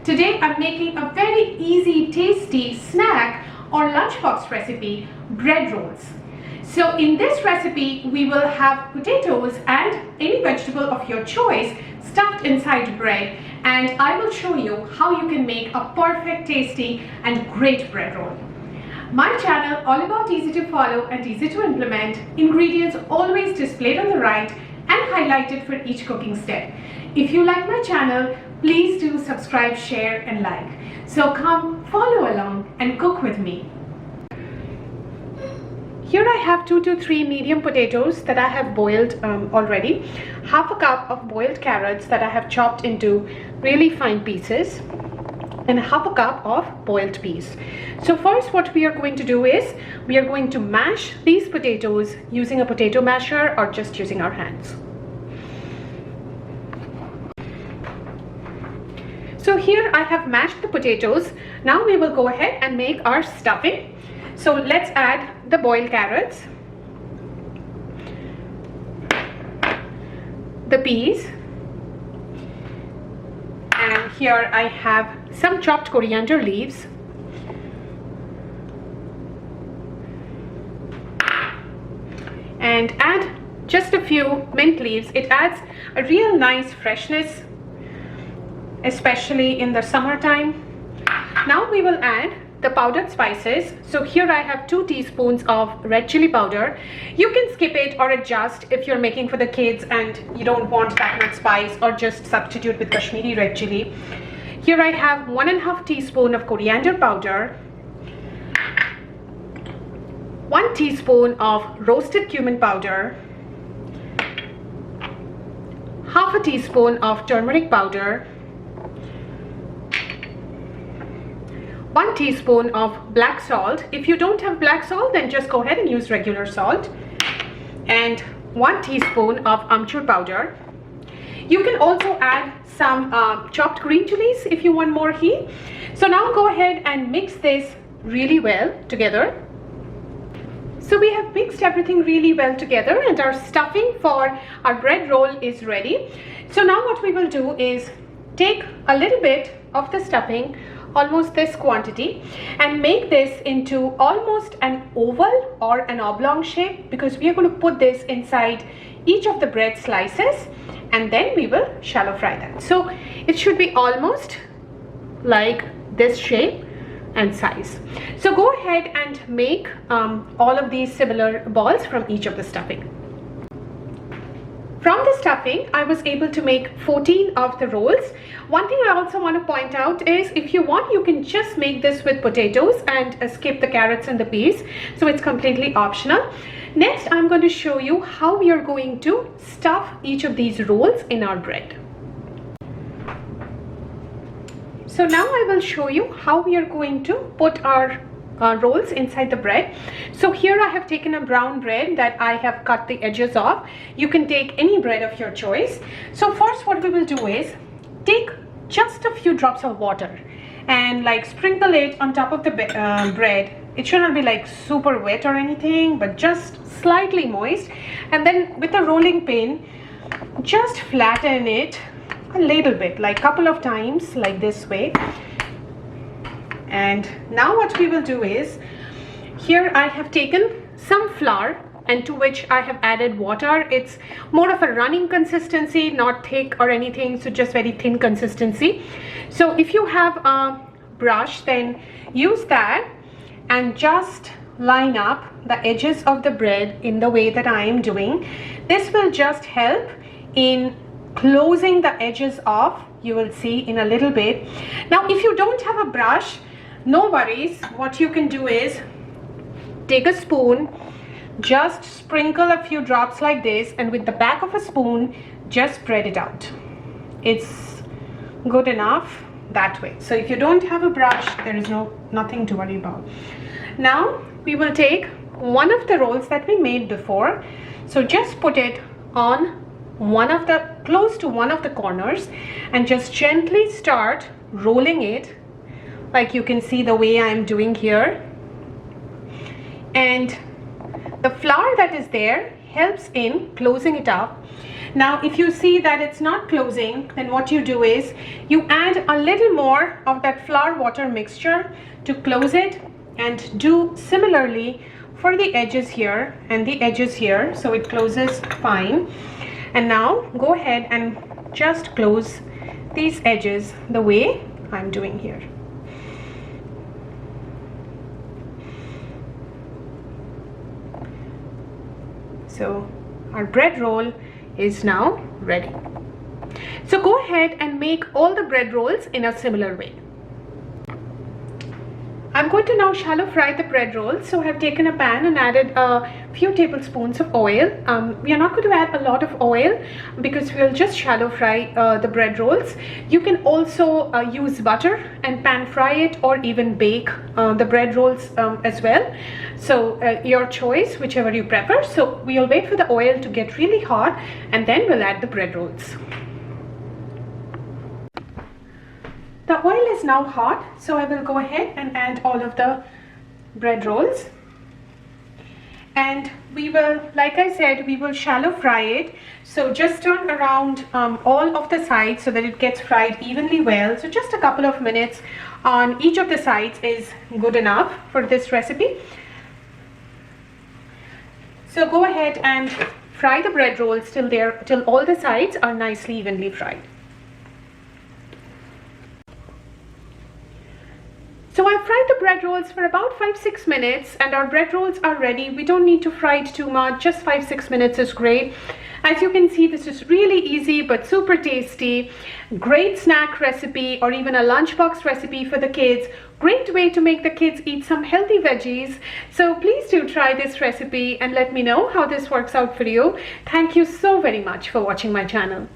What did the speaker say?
Today I'm making a very easy, tasty snack or lunchbox recipe, bread rolls. So in this recipe, we will have potatoes and any vegetable of your choice stuffed inside bread, and I will show you how you can make a perfect, tasty and great bread roll. My channel, all about easy to follow and easy to implement, ingredients always displayed on the right and highlighted for each cooking step. If you like my channel, please do subscribe, share and like. So come follow along and cook with me. Here I have 2 to 3 medium potatoes that I have boiled already, half a cup of boiled carrots that I have chopped into really fine pieces, and half a cup of boiled peas. So first what we are going to do is we are going to mash these potatoes using a potato masher or just using our hands. So here I have mashed the potatoes. Now we will go ahead and make our stuffing. So let's add the boiled carrots, the peas, and here I have some chopped coriander leaves, and add just a few mint leaves. It adds a real nice freshness, especially in the summertime. Now we will add the powdered spices. So here I have 2 teaspoons of red chili powder. You can skip it or adjust if you're making for the kids and you don't want that much spice, or just substitute with Kashmiri red chili. Here I have 1.5 teaspoon of coriander powder, 1 teaspoon of roasted cumin powder, half a teaspoon of turmeric powder, 1 teaspoon of black salt. If you don't have black salt, then just go ahead and use regular salt, and 1 teaspoon of amchur powder. You can also add some chopped green chilies if you want more heat. So now go ahead and mix this really well together. So we have mixed everything really well together, and our stuffing for our bread roll is ready. So now what we will do is take a little bit of the stuffing, almost this quantity, and make this into almost an oval or an oblong shape, because we are going to put this inside each of the bread slices, and then we will shallow fry that. So it should be almost like this shape and size. So go ahead and make all of these similar balls from each of the stuffing. From the stuffing, I was able to make 14 of the rolls. One thing I also want to point out is, if you want, you can just make this with potatoes and skip the carrots and the peas. So it's completely optional. Next, I'm going to show you how we are going to stuff each of these rolls in our bread. So now I will show you how we are going to put our rolls inside the bread. So here I have taken a brown bread that I have cut the edges off. You can take any bread of your choice. So first what we will do is take just a few drops of water and sprinkle it on top of the bread. It should not be super wet or anything, but just slightly moist, and then with a rolling pin just flatten it a little bit, couple of times, like this way. And now what we will do is, here I have taken some flour, and to which I have added water. It's more of a running consistency, not thick or anything, so just very thin consistency. So if you have a brush, then use that and just line up the edges of the bread in the way that I am doing. This will just help in closing the edges off. You will see in a little bit. Now if you don't have a brush, no worries. What you can do is take a spoon, just sprinkle a few drops like this, and with the back of a spoon just spread it out. It's good enough that way. So if you don't have a brush, there is nothing to worry about. Now we will take one of the rolls that we made before. So just put it on close to one of the corners, and just gently start rolling it, like you can see the way I am doing here. And the flour that is there helps in closing it up. Now if you see that it's not closing, then what you do is you add a little more of that flour water mixture to close it, and do similarly for the edges here and the edges here, so it closes fine. And now go ahead and just close these edges the way I'm doing here. So our bread roll is now ready. So go ahead and make all the bread rolls in a similar way. I'm going to now shallow fry the bread rolls. So I've taken a pan and added a few tablespoons of oil. We are not going to add a lot of oil because we'll just shallow fry the bread rolls. You can also use butter and pan fry it, or even bake the bread rolls as well. So your choice, whichever you prefer. So we'll wait for the oil to get really hot, and then we'll add the bread rolls. The oil is now hot, so I will go ahead and add all of the bread rolls. And we will, like I said, we will shallow fry it. So just turn around all of the sides so that it gets fried evenly well. So just a couple of minutes on each of the sides is good enough for this recipe. So go ahead and fry the bread rolls till all the sides are nicely evenly fried. So I fried the bread rolls for about 5-6 minutes, and our bread rolls are ready. We don't need to fry it too much, just 5-6 minutes is great. As you can see, this is really easy but super tasty. Great snack recipe, or even a lunchbox recipe for the kids. Great way to make the kids eat some healthy veggies. So please do try this recipe and let me know how this works out for you. Thank you so very much for watching my channel.